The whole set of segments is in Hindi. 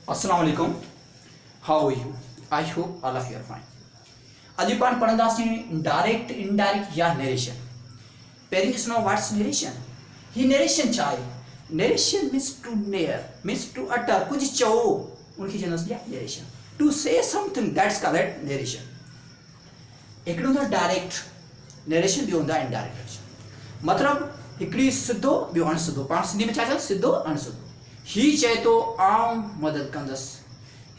Assalamu alaikum. How are you? I hope all of you are fine. अॼु पाण पढ़ंदासीं डायरेक्ट इनडायरेक्ट या नरेशन. पहिरीं ॾिसणो व्हाट्स नरेशन. ही नरेशन छा आहे? Narration means to narrate, means to utter, कुझु चओ उनखे चवंदासीं narration. To say something that's called narration. हिकिड़ो हूंदो आहे डायरेक्ट नरेशन, ॿियो हूंदो आहे इनडायरेक्ट नरेशन. मतिलबु हिकिड़ी सिधो ॿियो अणसिधो. पाण सिंधी में छा चवंदा सिधो अणसिधो. ही चए थो आउं मदद कंदुसि,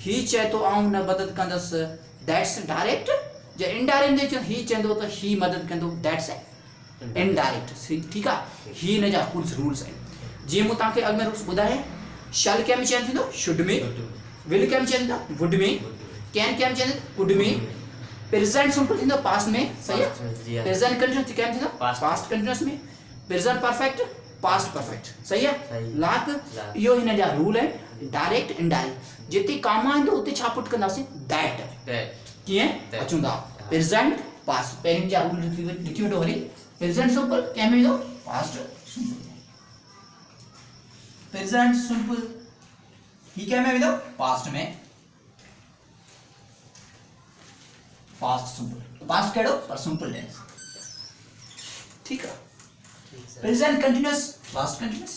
ही चए थो आउं न मदद कंदुसि, दैट्स डायरेक्ट. जे इनडायरेक्ट ही चवंदो त ही मदद कंदो, दैट्स इनडायरेक्ट. ठीकु आहे. ही हिन जा कुझु रूल्स आहिनि. जीअं मूं तव्हांखे अॻु में रूल्स ॿुधाए, शल कंहिं में चयन थींदो शुड में, विल कंहिं में चयन था वुड में, कैन कंहिं में चयन कुड में, प्रेजेंट सिंपल थींदो पास्ट में. सही आहे. प्रेजेंट कंटिन्यूअस कंहिं में थींदो पास्ट कंटिन्यूअस में, प्रेजेंट परफेक्ट पास्ट परफेक्ट. सही आहे. लाक इहो हिन जा रूल आहिनि डायरेक्ट इनडायरेक्ट. जिते कामा ईंदो उते छा पुट कंदासीं दैट. कीअं अचूं था प्रेजेंट पास्ट. पहिरीं जा रूल लिखी वठो वरी. प्रेजेंट सिंपल कंहिं में ईंदो पास्ट सिंपल. प्रेजेंट सिंपल ही कंहिं में ईंदो पास्ट में. Past simple. पास्ट कहिड़ो पर सिंपल टेंस. ठीकु आहे. Present continuous past continuous.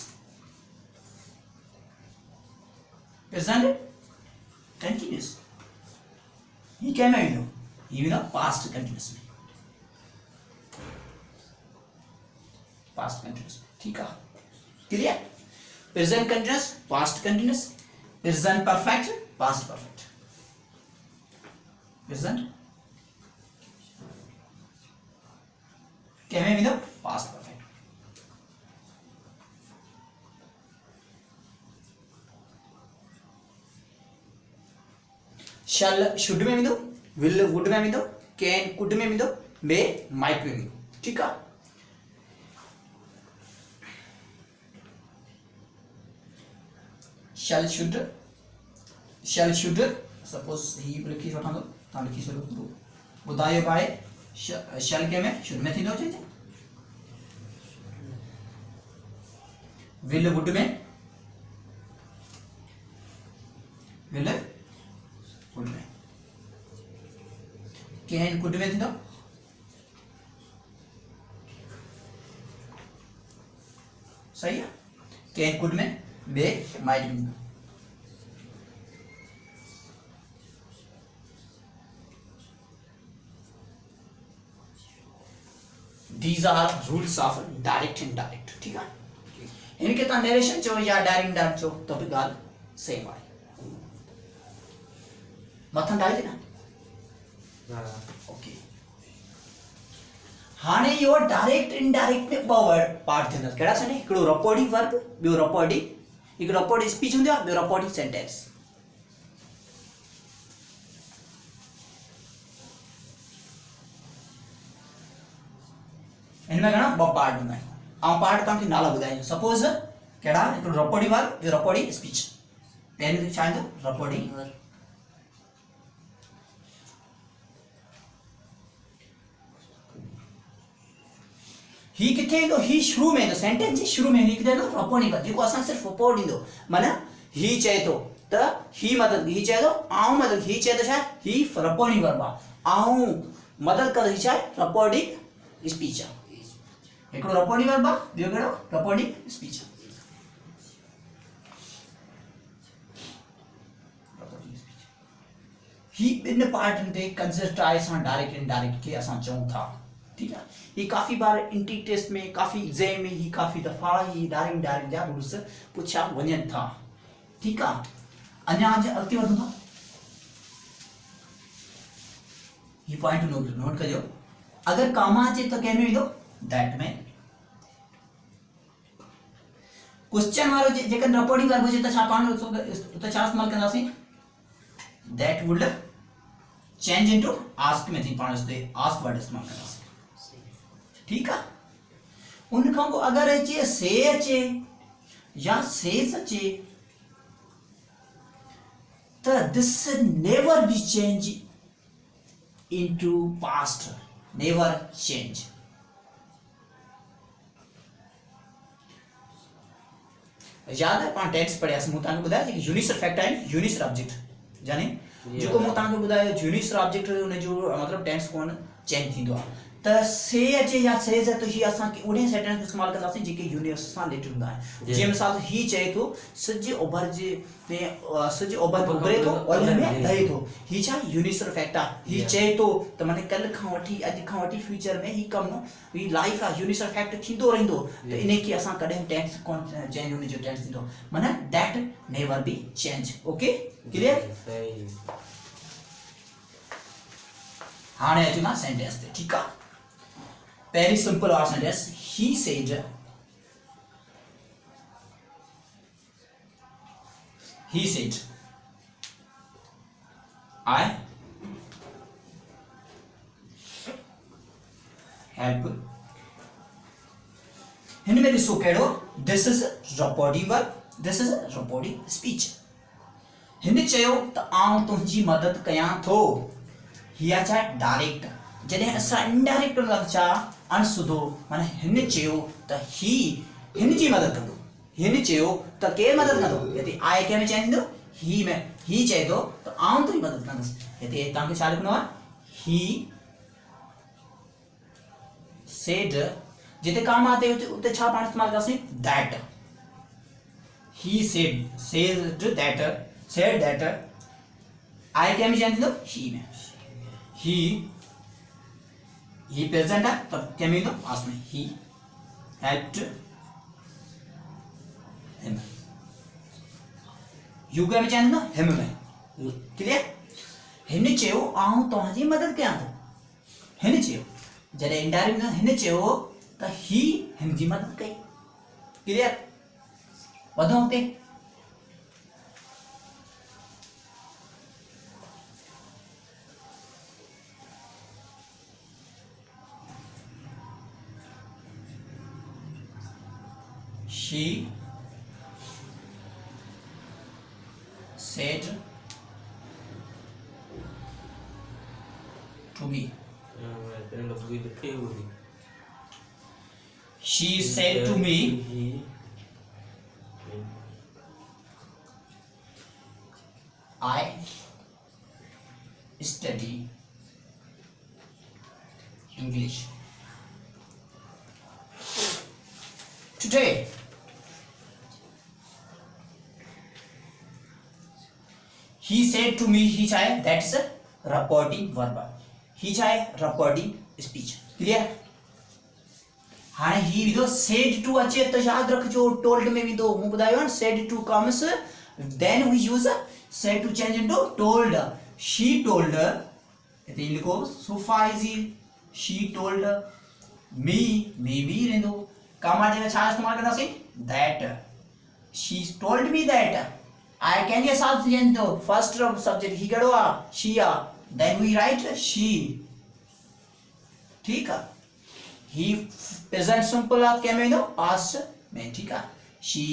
Present continuous ही क्या में ईंदो ही ईंदो पास्ट कंटिन्यूअस में. Past continuous. ठीकु आहे. Clear. Present continuous past continuous, present perfect past perfect. Present क्या में ईंदो पास्ट परफेक्ट. शल शुड में ईंदो, विल वुड में ईंदो, कैन कुड में ईंदो, मे माइट में ईंदो. ठीकु आहे. शल शुड सपोज ही लिखी वठंदो, तव्हां लिखी छॾो. ॿुधायो आहे शल कंहिं में शुड में थींदो चइजे, विल वुड में, विल वुड में, कैन कुड में थींदो, सही है. कैन कुड में, मे माइट में. These are rules of direct and indirect. ठीक है. इनके तव्हां नरेशन चओ या डायरेक्ट इनडायरेक्ट चओ त बि ॻाल्हि सेम आहे. मथां डाले ना. ओके. हाणे इहो डायरेक्ट इनडायरेक्ट में ॿ वर्ड पार्ट थींदा. कहिड़ा छॾे हिकिड़ो रिपोर्टिंग वर्ब, ॿियो रिपोर्टिंग, हिकिड़ो रिपोर्टिंग स्पीच हूंदी आहे, ॿियो रिपोर्टिंग सेंटेंस. इनमें घणा ॿ पार्ट हूंदा आहिनि. ऐं पार्ट तव्हांखे नाला ॿुधाईंदो. सपोज कहिड़ा हिकिड़ो रिपोर्टिंग वर्ब, ॿियो रिपोर्टिंग स्पीच. पहिरीं छा ईंदो रिपोर्टिंग वर्ब. ही किथे ईंदो ही शुरू में ईंदो. सेंटेंस जे शुरू में ही किथे ईंदो रिपोर्टिंग वर्ब, जेको असां सिर्फ़ रिपोर्ट ईंदो. माना ही चए थो त ही मदद, ही चए थो आऊं मदद, ही चए थो छा ही रिपोर्टिंग वर्ब आहे. आऊं मदद कर ही छा रिपोर्टिंग स्पीच आहे. हिकिड़ो रिपोर्टिंग वर्ब आहे, ॿियो कहिड़ो रिपोर्टिंग स्पीच आहे. ही ॿिनि पार्टनि ते कंसिस्ट आहे. असां डायरेक्ट इनडायरेक्ट खे असां चऊं था. ठीकु आहे. ही काफ़ी बार इंटी टेस्ट में, काफ़ी एग्ज़ाम में ही काफ़ी दफ़ा ही डायरेक्ट इनडायरेक्ट जा रूल्स पुछिया वञनि था. ठीकु आहे. अञा अॻिते वधूं था. ही पॉइंट नोट कजो. अगरि कामा अचे त कंहिं में ईंदो दैट में. क्वेश्चन वारो जेकॾहिं रिपोर्टिंग वर्ब हुजे त छा पाण उते छा इस्तेमालु कंदासीं that would change into ask में थी. पाण उते आस्क वर्ड इस्तेमालु कंदासीं. ठीकु आहे. उन खां पोइ अगरि अचे से अचे या सेस अचे त this never be change into past. Never change. याद है पाण टेंस पढ़ियासीं मूं तव्हांखे ॿुधायो जेके यूनिसर फैक्ट आहिनि यूनिसर ऑब्जेक्ट यानी जेको मूं तव्हांखे ॿुधायो यूनिसर ऑब्जेक्ट हुनजो मतिलबु टेंस कोन चेंज थींदो आहे त से अचे या सेज त ही असांखे उन सेंटेंस इस्तेमालु कंदासीं जेके यूनिवर्स सां रिलेटेड हूंदा आहिनि जीअं मिसाल ही चए थो सिज ओभर सिज ओभर उभरे थो ओलह में लहे थो ही छा यूनिसर फैक्ट आहे ही चए थो त माने कल्ह खां वठी अॼु खां वठी फ्यूचर में ही कमु ही लाइफ आहे यूनिसर फैक्ट थींदो रहंदो त इनखे असां कॾहिं टेंस कोन चेंज हुनजो टेंस थींदो माने that never B change okay clear हाणे अचूं था सेंटेंस ते ठीकु आहे very simple our sentence he said I help हिन में ॾिसो कहिड़ो this is reporting verb this is reporting speech हिन चयो त आउं तुंहिंजी मदद कयां थो हीअ छा डायरेक्ट जॾहिं असां इनडायरेक्ट मतिलबु छा अणसिधो माने हिन चयो त हिन जी मदद कंदो हिन चयो त केरु मदद कंदो हिते आए कंहिं में चेंज थींदो ही में ही चए थो त आउं तुंहिंजी मदद कंदुसि हिते तव्हांखे छा लिखणो आहे ही सेड जिते काम आहे उते छा पाण इस्तेमालु कंदासीं दैट ही सेड दैट आए कंहिं में चेंज थींदो ही में ही प्रेजेंट है तो क्या मीन पास्ट में ही हेल्प्ड हिम यू क्या में चेंज ना हिम में क्लियर हिन चयो आऊं तव्हांजी मदद कयां थो हिन चयो जॾहिं इनडायरेक्ट हिन चयो त ही हिन जी मदद कई क्लियर वधो हुते she said to me she said to me I study English today he said to me he चाहे that's a reporting verb he चाहे reporting speech clear हाणे ही विदो said to अचे त याद रखजो told में विदो मु बुधायो न said to comes then we use said to change into told she told इते लिखो sofa is she told me maybe रहंदो काम आजे छा इस्तेमाल कंदासीं that she told me that I can get subject to first subject he कड़ो आ she uh then we write she ठीक है he present simple आ क्या में दो past में ठीक है she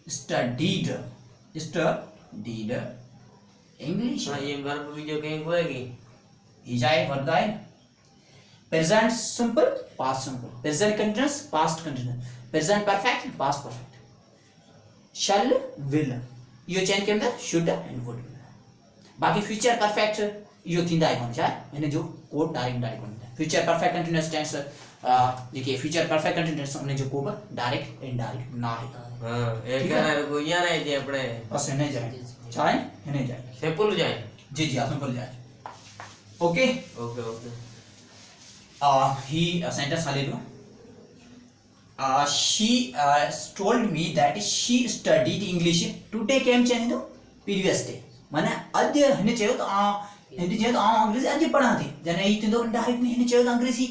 studied English हाँ ये वर्ब भी जो कहीं होएगी ही जाए वर्ब आए present simple past simple present continuous past continuous present perfect past perfect shall will yo change के अंदर शुड एंड वुड बाकी फ्यूचर परफेक्ट यो थींदा है कोन छा इन जो कोड डायरेक्ट होंदा फ्यूचर परफेक्ट कंटीन्यूअस टेंस जेके फ्यूचर परफेक्ट कंटीन्यूअस उन जो कोड डायरेक्ट इनडायरेक्ट ना है हां एक करे को या नहीं जे अपने बस नहीं जाए चाहे नहीं जाए सिंपल जाए जी जी सिंपल जाए ओके ओके ओके ही सेंटेंस ले लो she told me that she studied English today came change दो previous day माने अद्य हिन चयो त हिन चयो त अंग्रेजी अद्य पढ़ा थी जने ही थींदो डायरेक्ट हिन चयो त अंग्रेजी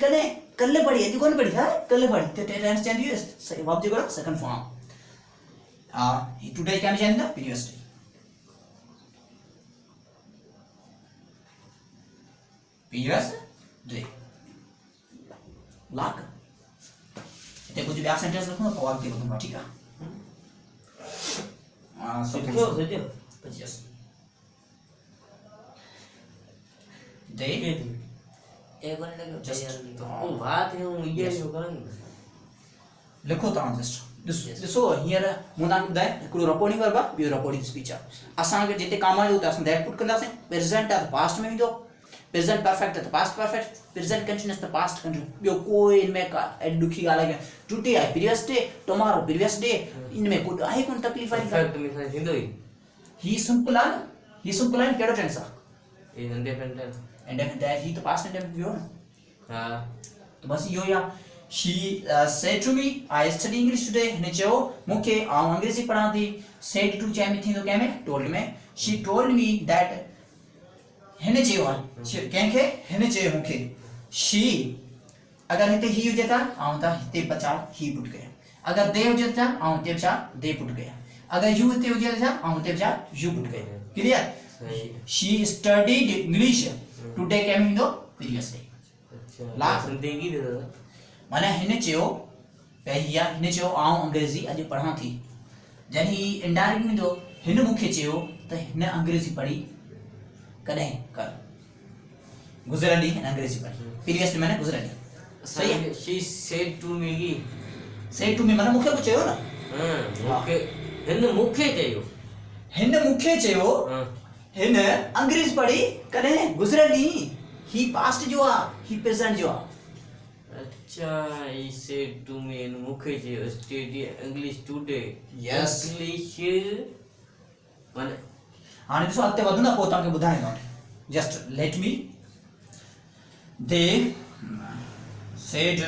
कल्ह पढ़ी अद्य कोन पढ़ी था कल्ह पढ़ी त टेंस चेंज हुई वर्ब जो करो सेकंड फॉर्म ही टुडे क्या चेंज दो previous day previous day lakh देखो जो बैक सेंटेंस लिखूंगा तो और लिखूंगा ठीक है सच्चो यस दे एक बार लगे जस्ट ओ बात है हम ये जो करेंगे लिखो तो जस्ट ॾिसो हींअर मूं तव्हांखे ॿुधाए हिकिड़ो रिपोर्टिंग वर्ब आहे ॿियो रिपोर्टिंग स्पीच आहे असांखे जिते कमु आहे उते असां दैट पुट कंदासीं प्रेज़ेंट आहे त पास्ट में वेंदो प्रेज़ेंट परफेक्ट आहे त पास्ट परफेक्ट प्रेज़ेंट कंटिन्यूअस त पास्ट कंटिन्यूअस ॿियो कोई इनमें का एॾी ॾुखी ॻाल्हि आहे टुडे आहे previous day tomorrow previous day इनमें कोई आहे कोन तकलीफ़ वारी परफेक्ट में सां थींदो ई ही सिंपल आहे न ही सिंपल आहे न कहिड़ो टेंस आहे ई इंडिपेंडेंट इंडेफिनिट ही तो पास्ट इंडेफिनिट वियो न हा तो बस इहो ई आहे she said to me I study English today हिन चयो मूंखे आउं अंग्रेजी पढ़ां थी said to चए में थींदो कंहिं में told में she told me that हिन चयो आहे कंहिंखे हिन चयो मूंखे she अगर हिते ही हुजे त आउं त हिते बचाव ही पुट कया अगर दे हुजे त आउं हिते बचाव दे पुट कया अगर यू हिते हुजे त आउं हिते बचाव यू पुट कया clear she studied English today कंहिं में ईंदो previous day अच्छा लास्ट सिंधी की दे माना हिन चयो पहिरिया हिन चयो आउं अंग्रेजी अॼु पढ़ां थी जॾहिं इनडायरेक्ट ईंदो हिन मूंखे चयो त हिन अंग्रेजी पढ़ी कॾहिं कर गुज़िरियल ॾींहुं हिन अंग्रेजी पढ़ी प्रीवियस माने गुज़िरियल ॾींहुं सही आहे शी सेड टू मी की सेड टू मी माना मूंखे कुझु चयो न मूंखे हिन मूंखे चयो हिन मूंखे चयो हिन अंग्रेजी पढ़ी कॾहिं गुज़िरियल ॾींहुं ही पास्ट जो आहे ही प्रेज़ेंट जो आहे अच्छा he said to me and मूंखे चयो study English today Yes. English माने हाणे ॾिसो अॻिते वधंदा पोइ तव्हांखे ॿुधाईंदो just let me they said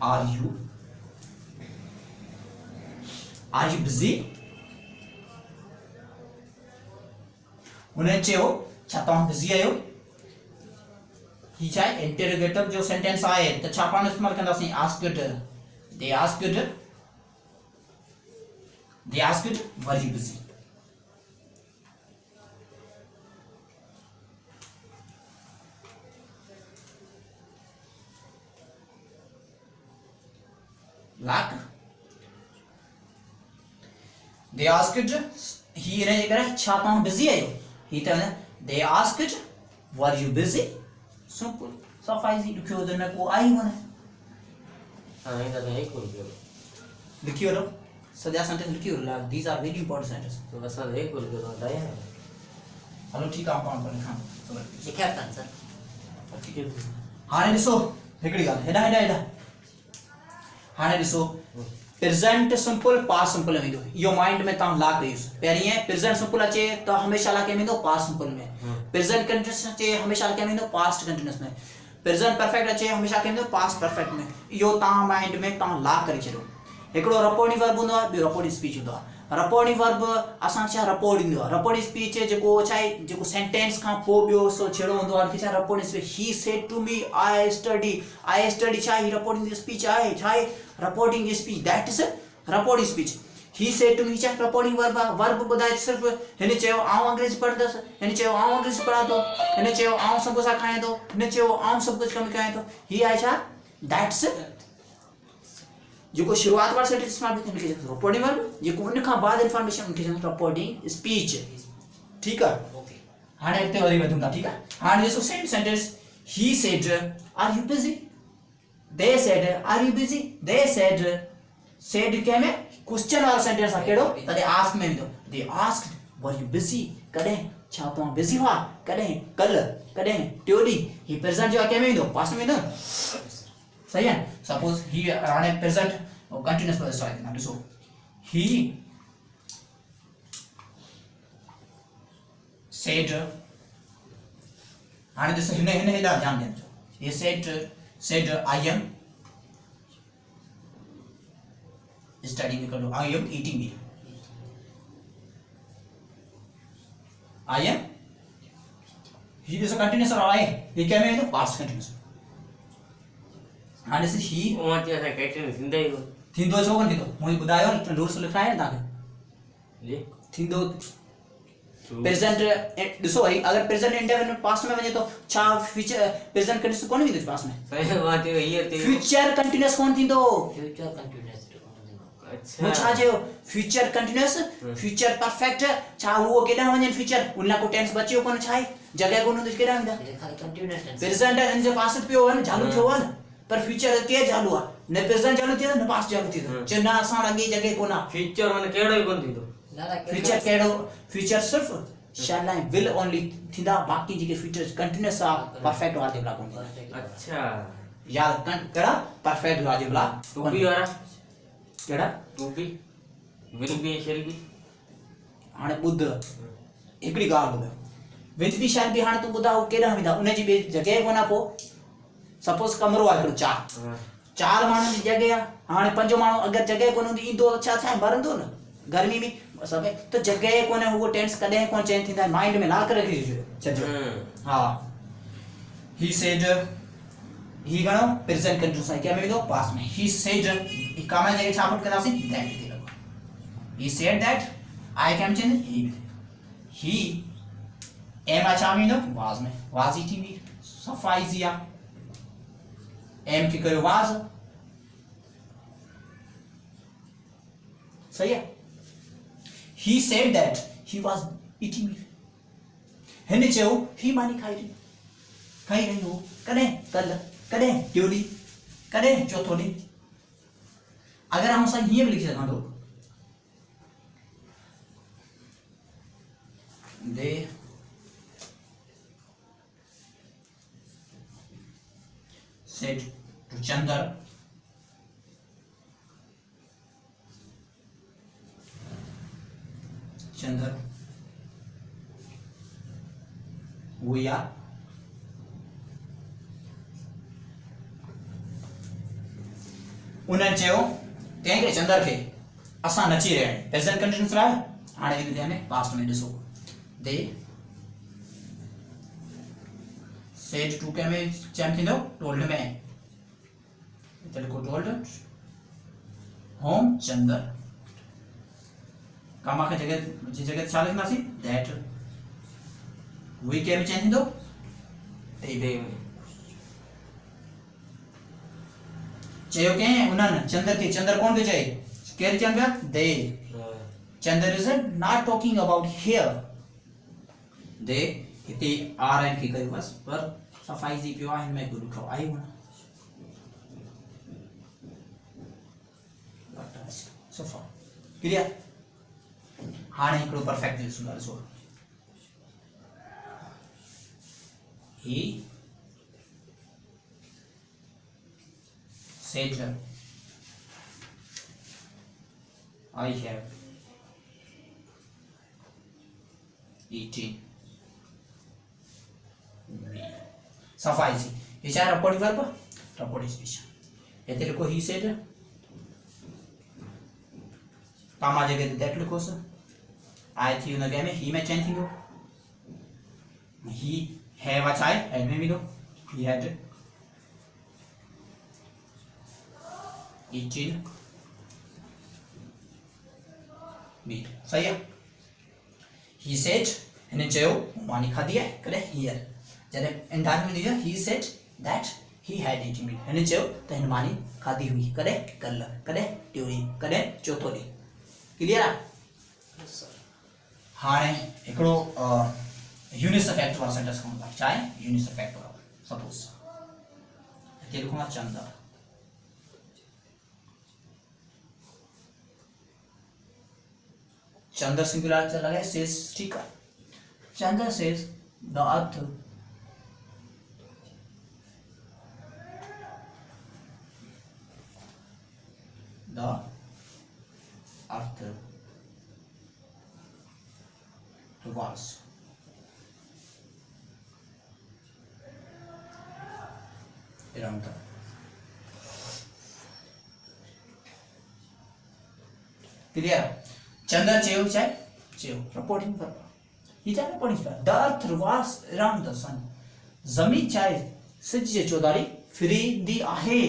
are you busy उन्हें चयो छा तव्हां बिज़ी आहियो ही छा आहे इंटरोगेटिव जो सेंटेंस आहे त छा पाण इस्तेमालु कंदासीं asked they asked were you busy lakh they asked ही ने करे छा तव्हां बिज़ी आहियो ही त they asked were you busy simple सफ़ाई ॾुखियो त न को आई वञे हां ये तो है कोई जो लिखी वठो सॼा सेंटेंस लिखी वठो these are very important sentence तो असां है कोई जो बताया हलो ठीकु आहे पाण पढ़ी खां लिखिया था सर हाणे ॾिसो हिकिड़ी ॻाल्हि हेॾा हाणे ॾिसो प्रेजेंट सिंपल पास्ट सिंपल में ईंदो इहो माइंड में तव्हां ला कयोसि पहिरीं प्रेजेंट सिंपल अचे त हमेशह लाइ कंहिं में ईंदो पास्ट सिंपल में प्रेजेंट कंटिन्यूअस अचे हमेशह कंहिं में ईंदो पास्ट कंटिन्यूअस में प्रेजेंट परफेक्ट अचे हमेशह कंहिं में ईंदो पास्ट परफेक्ट में इहो तव्हां माइंड में तव्हां ला करे छॾियो हिकिड़ो रिपोर्टिंग वर्ब हूंदो आहे ॿियो रिपोर्टिंग स्पीच हूंदो आहे रिपोर्टिंग वर्ब असां छा रिपोर्ट ईंदो आहे रिपोर्टिंग स्पीच जेको छा आहे जेको सेंटेंस खां पोइ ॿियो सो छेड़ो हूंदो आहे छा reporting speech he said to me I study छा आहे रिपोर्टिंग स्पीच आहे छा आहे reporting speech that is reporting speech he said to me छा रिपोर्टिंग वर्ब आहे वर्ब ॿुधाए सिर्फ़ु हिन चयो आउं अंग्रेजी पढ़ंदुसि हिन चयो आउं अंग्रेजी पढ़ां थो हिन चयो आउं सभु सां खायां थो हिन चयो आउं सभु कुझु कमु कयां थो ही आहे छा दैट्स जेको शुरुआत वारो सेंटेंस मां उनखे रिपोर्टिंग वर्ब जेको उन खां बाद इंफॉर्मेशन उनखे रिपोर्टिंग स्पीच ठीकु आहे ओके हाणे हिते वरी वधूं था ठीकु आहे हाणे ॾिसो same sentence he said are you busy they said are you busy they said कंहिं में क्वेश्चन वारो सेंटेंस आहे कहिड़ो तॾहिं आस्क में ईंदो they asked were you busy कॾहिं छा तव्हां बिज़ी हुआ कॾहिं कल्ह कॾहिं टियों ॾींहुं ही प्रेज़ेंट जो आहे कंहिं में ईंदो पास्ट में ईंदो सही है सपोज ही हाणे प्रेजेंट कंटिन्यूअस पर स्टार्ट करना ॾिसो ही सेड हाणे ॾिसो हिन हेॾा ध्यानु ॾिजो he said I am studying करो I am eating I am ही ॾिसो कंटिन्यूअस आहे ही कंहिं में ईंदो पास्ट कंटिन्यूअस हाणे से ही वहां असां कैटरिंग थींदा ई थींदो छो कोन थींदो मूं ॿुधायो न रूल्स लिखा आहे न तव्हांखे जी थींदो प्रेजेंट ॾिसो वरी अगर प्रेजेंट इंडेफिनिट पास्ट में वञे तो छा फ्यूचर प्रेजेंट कंटिन्यूअस कोन थींदो पास्ट में सही वहां ते ईयर ते फ्यूचर कंटिन्यूअस कोन थींदो फ्यूचर कंटिन्यूअस अच्छा। वो छा जो फ्यूचर कंटीन्यूअस फ्यूचर परफेक्ट छा हुओ केडा वने फ्यूचर उनला को टेंस बचियो कोन छाई जगह कोन तो केडा हंदा ये खाली कंटिन्यूअस टेंस प्रेजेंट इन जे पास पियो वन चालू थियो वन पर फ्यूचर के चालू आ ने प्रेजेंट चालू थियो ने पास चालू थियो चना असा अगे जगह कोना फ्यूचर माने केड़ो ही कोन थींदो दादा फ्यूचर केडो फ्यूचर सिर्फ शैल आई विल ओनली थिंदा बाकी जे फ्यूचर कंटीन्यूअस आ परफेक्ट वाले बला कोन अच्छा याद केड़ा परफेक्ट वाले बला टू बी वाला केड़ा to be will be shall be हाने बुद्ध एकड़ी गाल बुद्ध विल बी शैल बी हाने तू बुद्धा केड़ा हमिदा उन जी बे जगह कोना पो सपोज कमरो आ करो चार माण्हू जी जगह आ हाने पंजो माण्हू अगर जगह कोन हुंदी ईंदो अच्छा छा भरंदो न गर्मी में सब तो जगह कोन वो टेंस कदे कोन चेंज थींदा माइंड में ला कर रखी छजो हां ही सेड ही गणो प्रेजेंट कंटीन्यूअस है क्या में दो पास्ट में ही सेड ई कामा जगह छापट करा सी दैट दे लगो he said that I can change he am अच्छा में दो वाज में वाज ही थी सफाइजिया एम की करो वाज सही है he said that he was eating meat हिने चयो ही मानी खाई रही हो कदे कल कदे ट्यूडी कदे चौथो डी अगर हम सा ये भी लिख सका तो दे said to Chandar Chandar we are उन्हें चयो तें के चंदर खे असा नची रहे प्रेजेंट कंटीन्यूअस रहा हाने विधि में पास्ट में दिसो दे सेड टू के में चैम थींदो टोल्ड में तेरे को टोल्ड होम चंदर कामा के जगह जी जगह चालिस ना सी दैट वी के में चेंज दो दे में चयो के उनन चंदर के चंदर कौन के चाहिए केर चंदर दे Chandar is not talking about here दे इते आर एन की करी बस पर सफाई जी पियो है मैं गुरु को आई हूं सफा क्लियर हाने इकड़ो परफेक्ट सुनार सो he said I have eaten meat सफाई सी ये चार रपोड़ी वर्ब रपोड़ी स्पीच ये तेरे को he said कामा जगह दैट लिखो सर आई थी उन में ही में चेंज थी वो ही है वाचाई एड में भी दो ही हैड eaten meat सही है he said इन्हें चयो मानी खा दिया करे here जरे इंडान में दिया he said that he had eaten meat इन्हें चयो तो इन मानी खादी हुई करे कल करे ट्यूरी करे चौथो डी क्लियर है हाने एकड़ो यूनिस इफेक्ट वाला सेंटेंस को मतलब चाहे यूनिस इफेक्ट वाला सपोज ये लिखूंगा चंदर चंदर सिंगुलर चला गया सेज ठीक है Chander says the earth the earth revolves around the clear Chandra चेव चाहे चेव रिपोर्टिंग पर ये चाहे रिपोर्टिंग पर the earth revolves around the sun जमीन चाहे सिज जे चौधारी फ्री दी आहे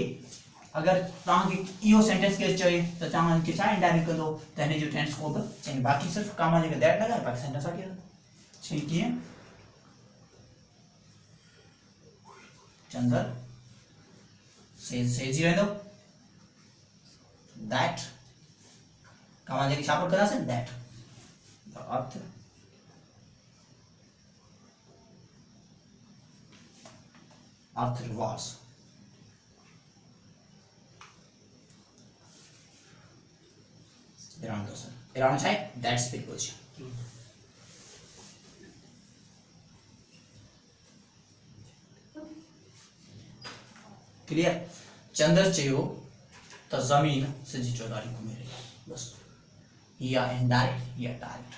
अगर तहां की इहो सेंटेंस के चाहिए तो तहां के चाहे इंडायरेक्ट कर दो तने जो टेंस को चाहिए बाकी सिर्फ कामा जगह दैट लगा बाकी सेंटेंस आ गया ठीक है चंद्र से जी रहने दो दैट कामा जगह छापट करा से that the earth revolves around the sun. Around side, that's preposition. Clear? चंद्र चयो तो जमीन से जी चौधारी घूमे रही बस, या इनडायरेक्ट या डायरेक्ट।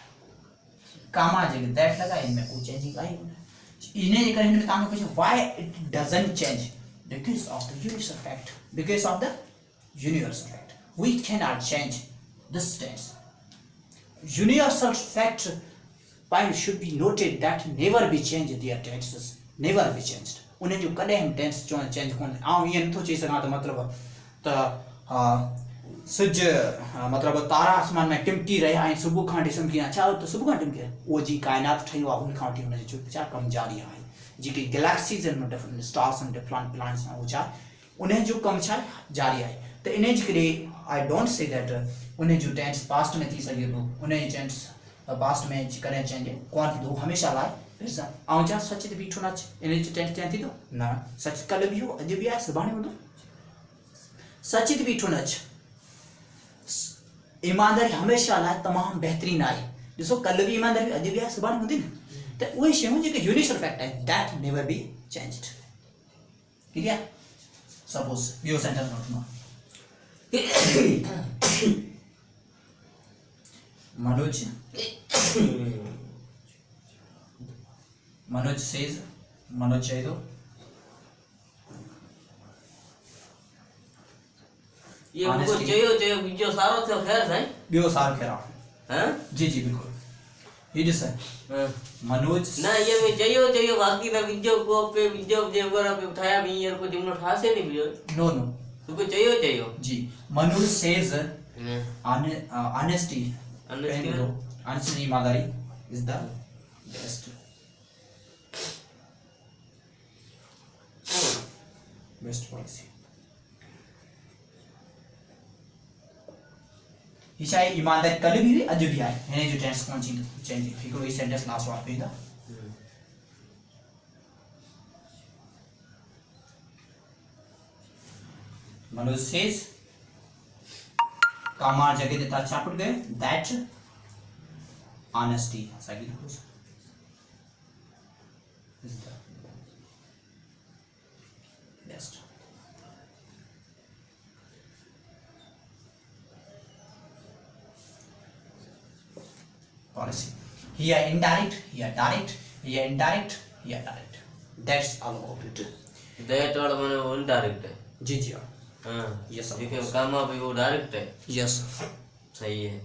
कामा जगह दैट लगा, इनमें कोई चेंजिंग आई नहीं। इन्हें ये करेंगे काम में पूछे why it doesn't change, because of the universal fact, because of the universal fact we can not change this tense. Universal fact point should be noted that never be changed, their tenses never be changed. उन्हें जो कदे हम टेंस जो चेंज कौन आऊँ ये नहीं तो चीज़ ना तो मतलब सज मतलब तारा आसमान में टिमकी रहे हैं सुबह खांटी समझी अच्छा तो सुबह खांटी टिमकी वो जी कायनात ठही हुआ उन खांटी होने जो क्या कम जारी है जी की galaxies and different stars and different planets ना वो चाहे उन्हें जो कम चाहे जारी है तो इन्हें जो करे आई डोंट से दैट उन्हें जो टेंस पास्ट में थी सके तो उन्हें टेंस पास्ट में करें चेंज कौन थी तो हमेशा लाए फिर आऊँ जा सच तो बीठो ना इन्हें जो टेंस थी तो ना सच कल भी हो अजय भी आए सुबाने हो तो सच तो बीठो ना ईमानदारी हमेशा लाए तमाम बेहतरीन आई जिसको कल भी ईमानदारी अजय भी आए सुबाने होती ना तो वही शे मुझे कि यूनिवर्सल फैक्ट है that never be changed. Clear? Suppose यो sentence note no Manoj says Manoj चाहिए तो ये हमको चाहिए बीजो सारो थे खैर भाई बियो सार कह रहा हैं जी जी बिल्कुल ये जिस है मनोज ना ये में चाहिए बाकी ना बीजो को पे बीजो जे वगैरह पे उठाया भी ये को जुमला ठासे नहीं बीजो नो नो तुमको चाहिए जी मनोज सेज honesty honesty ईमानदारी is the best policy। ये चाहे ईमानदारी कल भी हुई अज भी आए मैंने जो टेंस कौन चेंज फिक्र ये सेंटेंस लास्ट वाला पे था मनोज सेज कामार जगह देता चापट गए दैट ऑनेस्टी सही है best policy here indirect here direct here indirect here direct that's all about it that वाला माने इनडायरेक्ट है जी जी हां यस देखिए कामा भी वो डायरेक्ट है यस सही है।